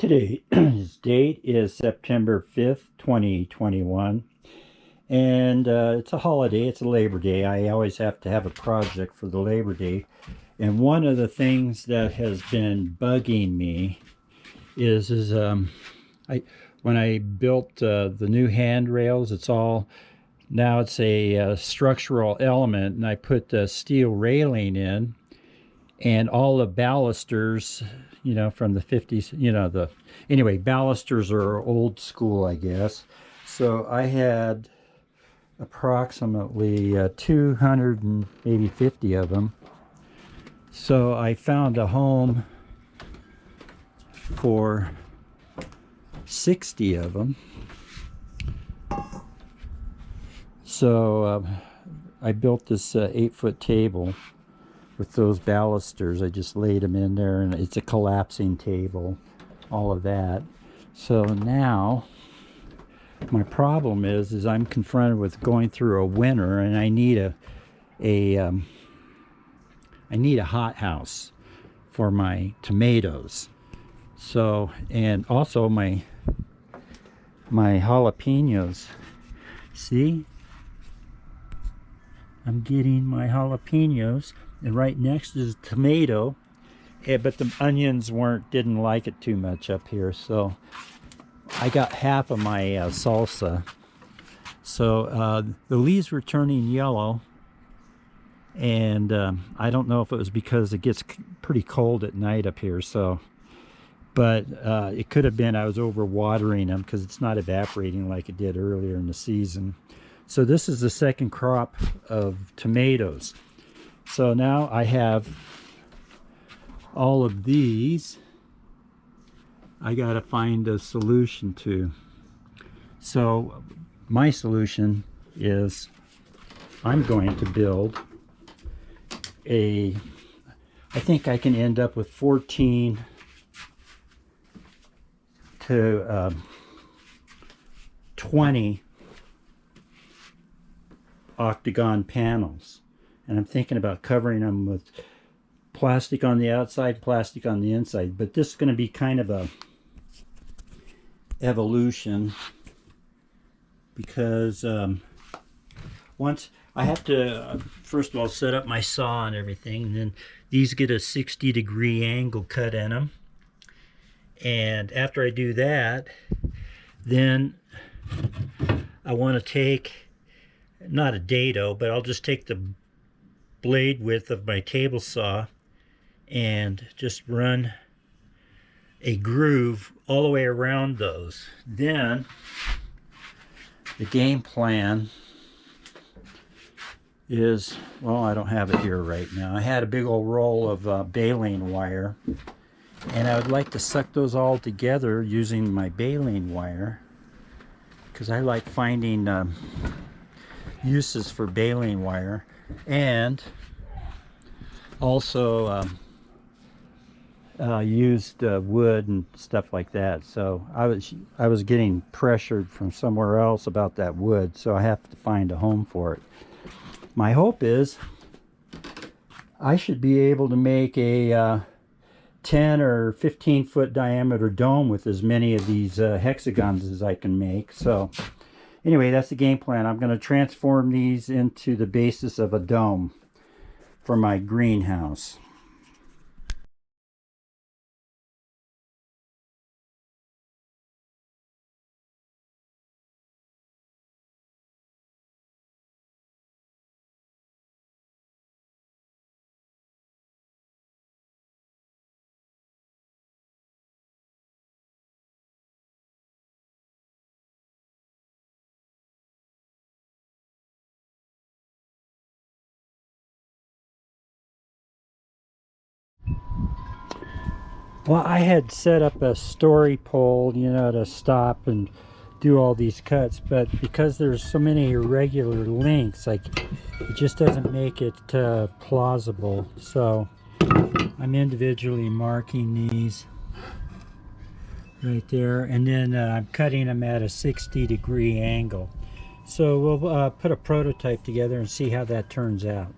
Today's date is September 5th, 2021, and it's a holiday. It's a Labor Day. I always have to have a project for the Labor Day. And one of the things that has been bugging me is when I built the new handrails, it's a structural element, and I put the steel railing in, and all the balusters, from the 50s, anyway, balusters are old school, I guess. So I had approximately 200 and maybe 50 of them. So I found a home for 60 of them. So I built this 8-foot table with those balusters. I just laid them in there, and it's a collapsing table, all of that. So now my problem is I'm confronted with going through a winter, and I need a hothouse for my tomatoes. So, and also my jalapenos. See, I'm getting my jalapenos, and right next is tomato, but the onions didn't like it too much up here, so I got half of my salsa. So the leaves were turning yellow, and I don't know if it was because it gets pretty cold at night up here, but it could have been I was over watering them because it's not evaporating like it did earlier in the season. So this is the second crop of tomatoes. So now I have all of these I gotta find a solution to. So my solution is I'm going to build I think I can end up with 14 to 20 octagon panels, and I'm thinking about covering them with plastic on the outside, plastic on the inside. But this is going to be kind of a evolution, because once I have to first of all set up my saw and everything, and then these get a 60-degree angle cut in them, and after I do that, then I want to take, not a dado, but I'll just take the blade width of my table saw and just run a groove all the way around those. Then the game plan is, well, I don't have it here right now. I had a big old roll of baling wire, and I would like to suck those all together using my baling wire, because I like finding uses for baling wire, and also used wood and stuff like that. So I was getting pressured from somewhere else about that wood, so I have to find a home for it. My hope is I should be able to make a 10 or 15 foot diameter dome with as many of these hexagons as I can make. So anyway, that's the game plan. I'm going to transform these into the basis of a dome for my greenhouse. Well, I had set up a story pole, to stop and do all these cuts, but because there's so many irregular links, it just doesn't make it plausible. So I'm individually marking these right there, and then I'm cutting them at a 60-degree angle. So we'll put a prototype together and see how that turns out.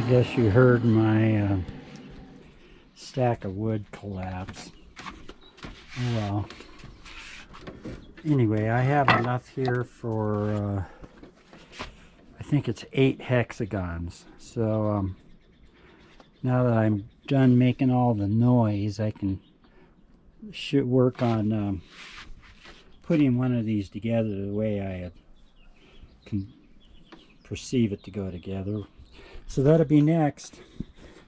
guess you heard my stack of wood collapse. Oh well. Anyway, I have enough here for, I think it's 8 hexagons. So now that I'm done making all the noise, I should work on putting one of these together the way I can perceive it to go together. So that'll be next.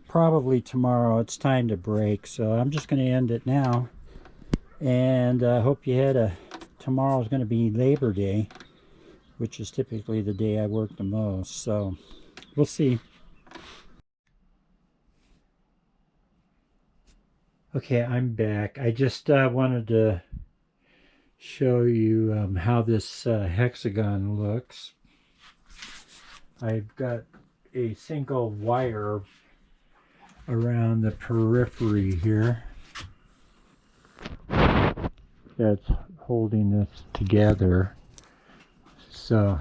Probably tomorrow. It's time to break, so I'm just going to end it now. And I hope you had tomorrow's going to be Labor Day, which is typically the day I work the most. So we'll see. Okay, I'm back. I just wanted to show you how this hexagon looks. I've got a single wire around the periphery here that's holding this together, so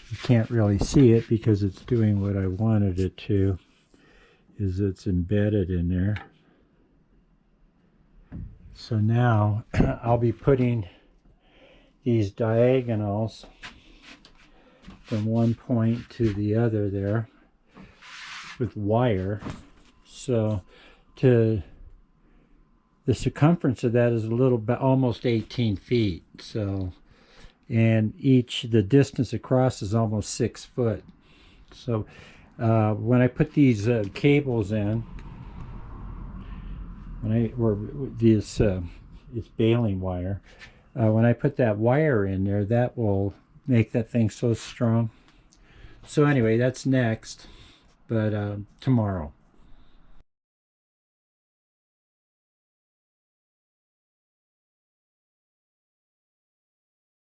you can't really see it because it's doing what I wanted it to, is it's embedded in there. So now I'll be putting these diagonals from one point to the other there with wire. So the circumference of that is a little bit, almost 18 feet. So, and the distance across is almost 6 foot. So when I put these cables in, it's baling wire. When I put that wire in there, that will make that thing so strong. So anyway, that's next, but tomorrow.